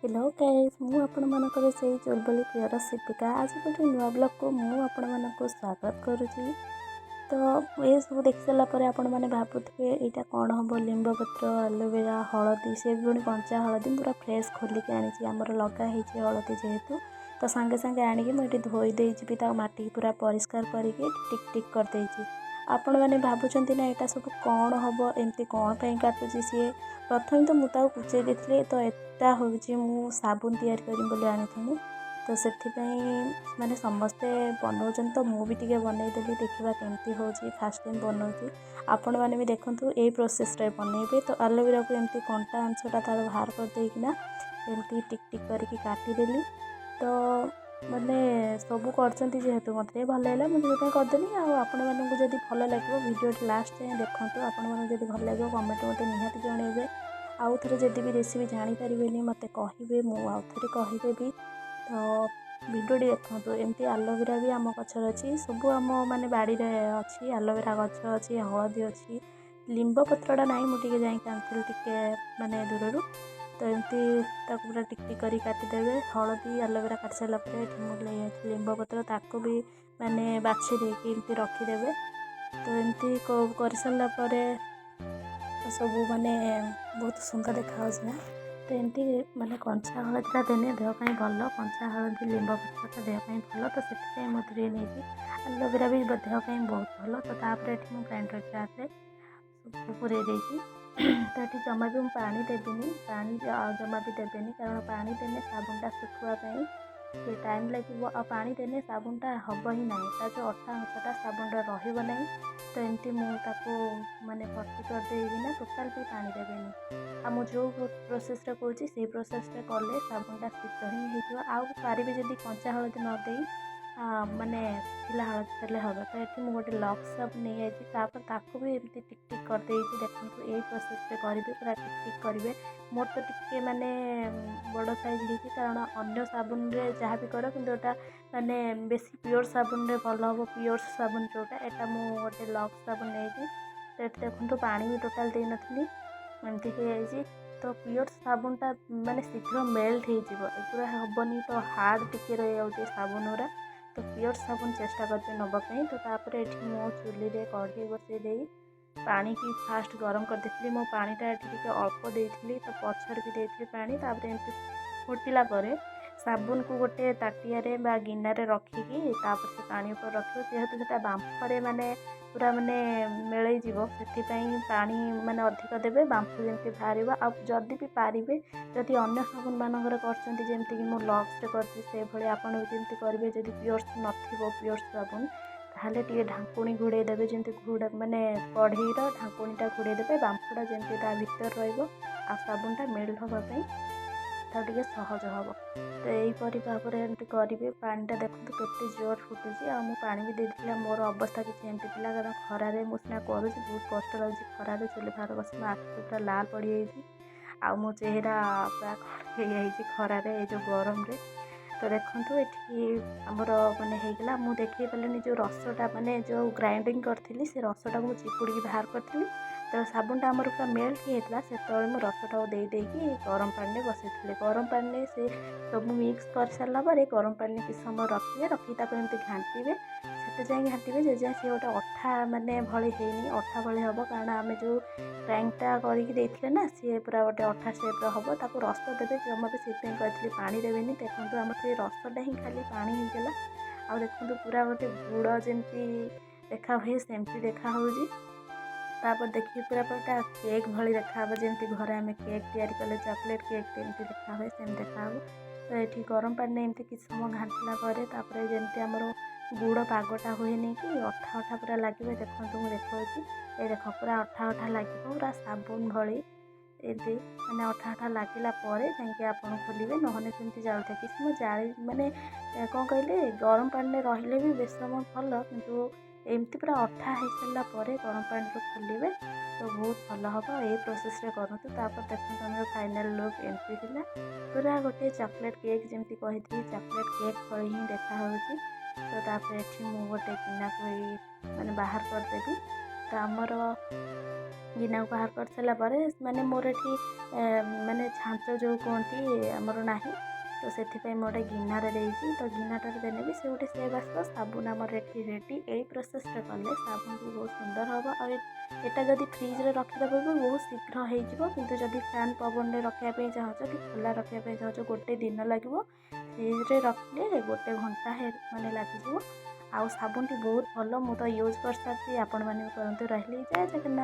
Hello guys मु आपण मानकर से चुलबुली प्रियर शिपिका आज गोटे नुआ ब्लॉग को मु आपण मानक स्वागत करुच्ची। तो ये सब देख सारा पर आपण मैंने भावुथे यहाँ कौन हम लिंब पत्र एलोवेरा हलदी से भी कंचा हलदी पूरा फ्रेश खोलिक आनी आमर लगाई हलदी जेहेतु तो सांगे सांगे आणिकी मुझे धोई देवी माटी पूरा परिष्कार करके टिक टिक करदे। आपण मैंने भावुंट ना यहाँ सब कौन हम एमती कौन पर काटुची सी प्रथम तो मुझे कुचे देती तो एटा हूँ मु साबुन तैयारी करी आनी तो से माने समस्ते बनाऊँ तो मुझे बनईदेली देखा केमती हो फास्ट टाइम बनाऊँ आपण मैंने भी देखूँ यही प्रोसेस बनइबे। तो एलोवेरा को एमती कंटा अंशटा तार बाहर कर देना एमती टिक टिक करके काटिदेली। तो मैंने सबू करते जेहेतु मत भल है मुझे करदेली आपण मानक जब भल लगे वीडियो लास्ट जाए देखूँ आपण मानक जब भल लगे कमेंट मत निहाती जनइबे। आउ थे जदि भी रेसिपी जानीपारे मत कहे मुझे कहीदेवी। तो वीडियो देखो एमती एलोवेरा भी आम गचर अच्छी सब आम माने बाड़ी अच्छी एलोवेरा गच अच्छी हलदी अच्छी लिंब पत्रटा ना मुझे जानी टे माने दूर तो एमती पूरा टिक टिक कर काटिदेवे हलदी एलोवेरा काट सारापर मुझे लिंब पत्र ताको भी माने बाछी देकी एमती रखीदेवे। तो एमती कर सारापर सब माने बहुत सुंदर देखा ना। तो एमती माने कंचा हलदीटा देने देहपाई भल कंचा हलदी लिंब पत्रटा देहपाई भल तो से मुझे नहीं एलोवेरा भी देहपाई बहुत भल। तो तापर ये ग्राइंडर जारे सब पूरे तो ये जमा भी पानी देविनी पानी जमा भी देवेनि कारण पानी देने साबुनटा सुखुआपाई ये टाइम लगे आ पानी देने साबुनटा हम ही ना जो अठा अंशटा साबुनटा रही। तो एमती मुझे माने भर्ती करदेना टोटाल भी पानी देवेनि आ जो प्रोसेस कहूँ से प्रोसेस कले साबुनटा शीघ्र ही पारि जदि कंचा हलदी नदे माने सुखिला हलदी देले हम। तो ये मुझे गोटे लक्स साबुन नहीं आई भी एमती टिक टिक करदे देखो यही प्रोसेस करेंगे पूरा टिक टिक करेंगे। मोर तो टिके माने बड़ साइज होती कारण अन्य साबुन रे जहाँ भी कर कि माने बेसी प्योर साबुन रे भल हम प्योर साबुन जोटा एटा मु गोटे लक्स साबुन नहीं। तो ये देखो पानी भी टोटाल दे नी एमती हो। तो प्योर साबुनटा माने शीघ्र मेल्ट होगा हेनी तो हार्ड टिके रही जाए साबुन गुरा। तो प्योर साबुन चेष्टा करते नापी। तो तापर ये मो चुली रे कढ़ई बसई पानी की फास्ट गरम कर देती मो पानीटा टे अल्प देती तो पछर भी देती पानी तापर एमती फुटिला साबुन को गोटे ताटिया गिनारे रखिकी तापर से पानी ऊपर रखियो जेहेतु से बांफरे माने पूरा माने मेलई जीवो से पानी माने अधिक देवे बांफ जमी बाहर जदि भी पारे जदि अन्य साबुन मानकर करमती कि मो लक्स से भाई आपड़ भी जमी करेंगे जदि प्योर्स नथिबो प्योर्स साबुन ताहले टे ढाकुणी घोड़े देवे जमी घोड़ा माने कढ़ईर ढाकुणीटा घोड़े देवे बांफटा जमी ता भीतर साबुनटा मेल्ट हाँपाई टे सहज हम। तो यहीपरी भाव में करेंगे पानीटा देखो केते जोर फुटुची आ पानी भी देती मोर अवस्था किसी एमती थी कारण खरारे मुझे करुँच बहुत कष्ट लगे खरारे चुली बाहर बस मो आखि पूरा लाल पड़ जाइए आ मो चेहरा पूरा खरारे जो गरम रे। तो देखो ये आमर मैंने होगा मुझे देखे पारे जो रसटा माने जो ग्राइंडिंग करी से रसटा को चिपुड़ी बाहर करी। तो साबुनटा आमर पूरा मेल्ट होता से मुझे रसटा देकी गरम पानी बसई गरम पानी से सब मिक्स कर सारापर गरम पानी किस समय रखिए रखी एमती घाटे से जाए घाटे जे जाए सी गोटे अठा माने भली है अठा भली हम कारण आम जो ग्राइंडटा करके ना सी पूरा गोटे अठा सेप्र हम ताको रस देवे जमा भी से कहती पानी देवेनि देखो आम से रसटा ही खाली पानी होगला आ देखो पूरा गोटे गुड़ जमी देखा हुए सेमती देखा तापर देखिए पूरा पूरा केक भली देखा जमी घर आम केक तैयारी कले चॉकलेट केक एमती देखा हुए सेम देखा। तो ये गरम पानी एमती किसी समय घाटला जमी आमर गुड़ पागटा हुए नहीं कि अठा अठा पूरा लगे देखो मुझे देखा ये देख पूरा अठा अठा लगे पूरा साबुन भली एमती मैंने अठा अठा लगला जाकि आप खोलिए नहले सेमती जाऊे कि समय जाली माने कौन कहले गरम पानी रही भी बेस समय भल कि एमती पूरा अठा हो सारापर गरम पानी खोलिए तो बहुत भल हम ये प्रोसेस करूँ। तापर देखो आम फाइनाल लुक एमती थी पूरा गोटे चॉकलेट केक जमी कही चॉकलेट केक भली ही देखा तो तापर ये गोटे गिना को माने बाहर करदेवी। ତ ଆମର ଗିନାକୁ ବାହାର କରିସାରିଲା ପରେ ମାନେ ମୋର ଏଠି ମାନେ ଛାଞ୍ଚ ଯେଉଁ କୁହନ୍ତି ଆମର ନାହିଁ, ତ ସେଥିପାଇଁ ମୁଁ ଗୋଟେ ଗିନାରେ ଦେଇଛି। ତ ଗିନାଟାରେ ଦେଲେ ବି ସେ ଗୋଟେ ସେପ୍ ଆସିବ। ସାବୁନ ଆମର ଏଠି ରେଡ଼ି। ଏଇ ପ୍ରୋସେସ୍ରେ କଲେ ସାବୁନ ବି ବହୁତ ସୁନ୍ଦର ହେବ। ଆଉ ଏଇଟା ଯଦି ଫ୍ରିଜ୍ରେ ରଖିଦେବ ବି ବହୁତ ଶୀଘ୍ର ହେଇଯିବ। କିନ୍ତୁ ଯଦି ଫ୍ୟାନ୍ ପବନରେ ରଖିବା ପାଇଁ ଚାହୁଁଛ କି ଖୋଲା ରଖିବା ପାଇଁ ଚାହୁଁଛ, ଗୋଟେ ଦିନ ଲାଗିବ। ଫ୍ରିଜ୍ରେ ରଖିଲେ ଗୋଟେ ଘଣ୍ଟା ମାନେ ଲାଗିଯିବ। ଆଉ ସାବୁନଟି ବହୁତ ଭଲ, ମୁଁ ତ ୟୁଜ୍ କରିସାରିଛି, ଆପଣମାନେ ବି କରନ୍ତୁ। ରହିଲି, ଜୟ ଜଗନ୍ନାଥ।